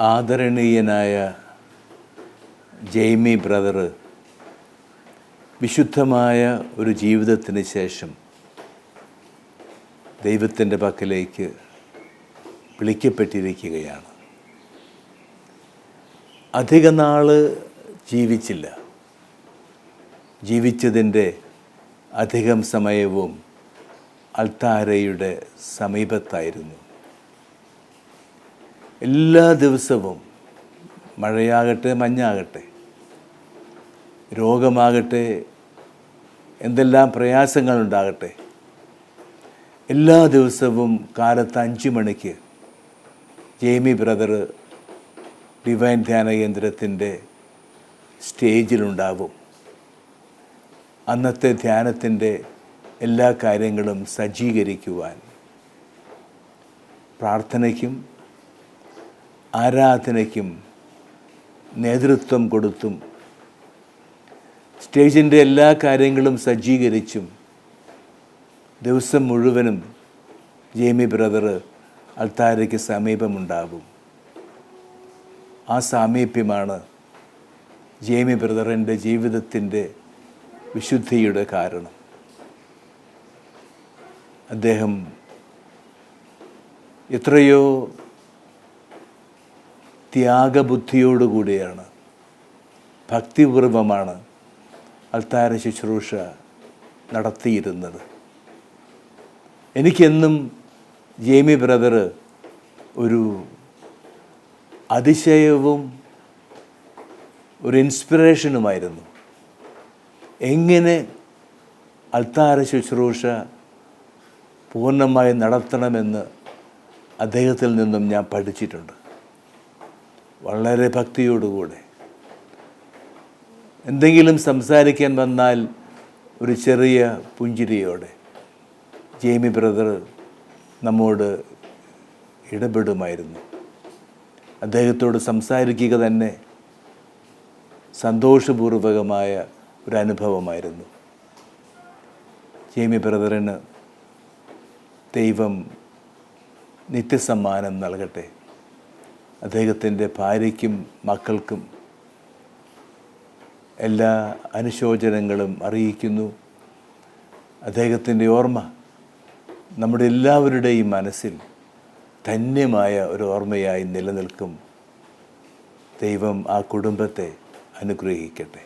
ആദരണീയനായ ജെയ്മി ബ്രദർ വിശുദ്ധമായ ഒരു ജീവിതത്തിന് ശേഷം ദൈവത്തിൻ്റെ പക്കലേക്ക് വിളിക്കപ്പെട്ടിരിക്കുകയാണ്. അധിക നാൾ ജീവിച്ചില്ല. ജീവിച്ചതിൻ്റെ അധികം സമയവും അൾത്താരയുടെ സമീപത്തായിരുന്നു. എല്ലാ ദിവസവും മഴയാകട്ടെ മഞ്ഞാകട്ടെ, രോഗമാകട്ടെ, എന്തെല്ലാം പ്രയാസങ്ങളുണ്ടാകട്ടെ, എല്ലാ ദിവസവും കാലത്ത് 5 മണിക്ക് ജെയ്മി ബ്രദർ ഡിവൈൻ ധ്യാന കേന്ദ്രത്തിൻ്റെ സ്റ്റേജിലുണ്ടാവും. അന്നത്തെ ധ്യാനത്തിൻ്റെ എല്ലാ കാര്യങ്ങളും സജ്ജീകരിക്കുവാൻ, പ്രാർത്ഥനയ്ക്കും ആരാധനയ്ക്കും നേതൃത്വം കൊടുത്തും സ്റ്റേജിൻ്റെ എല്ലാ കാര്യങ്ങളും സജ്ജീകരിച്ചും ദിവസം മുഴുവനും ജെയ്മി ബ്രദർ അൾത്താരയ്ക്ക് സമീപമുണ്ടാവും. ആ സാമീപ്യമാണ് ജെയ്മി ബ്രദറിൻ്റെ ജീവിതത്തിൻ്റെ വിശുദ്ധിയുടെ കാരണം. അദ്ദേഹം എത്രയോ ത്യാഗബുദ്ധിയോടുകൂടിയാണ്, ഭക്തിപൂർവമാണ് അൾത്താര ശുശ്രൂഷ നടത്തിയിരുന്നത്. എനിക്കെന്നും ജെയ്മി ബ്രദർ ഒരു അതിശയവും ഒരു ഇൻസ്പിറേഷനുമായിരുന്നു. എങ്ങനെ അൾത്താര ശുശ്രൂഷ പൂർണ്ണമായി നടത്തണമെന്ന് അദ്ദേഹത്തിൽ നിന്നും ഞാൻ പഠിച്ചിട്ടുണ്ട്. വളരെ ഭക്തിയോടുകൂടെ, എന്തെങ്കിലും സംസാരിക്കാൻ വന്നാൽ ഒരു ചെറിയ പുഞ്ചിരിയോടെ ജെയ്മി ബ്രദർ നമ്മോട് ഇടപെടുമായിരുന്നു. അദ്ദേഹത്തോട് സംസാരിക്കുക തന്നെ സന്തോഷപൂർവകമായ ഒരു അനുഭവമായിരുന്നു. ജെയ്മി ബ്രദറിന് ദൈവം നിത്യസമ്മാനം നൽകട്ടെ. അദ്ദേഹത്തിൻ്റെ ഭാര്യയ്ക്കും മക്കൾക്കും എല്ലാ അനുശോചനങ്ങളും അറിയിക്കുന്നു. അദ്ദേഹത്തിൻ്റെ ഓർമ്മ നമ്മുടെ എല്ലാവരുടെയും മനസ്സിൽ ധന്യമായ ഒരു ഓർമ്മയായി നിലനിൽക്കും. ദൈവം ആ കുടുംബത്തെ അനുഗ്രഹിക്കട്ടെ.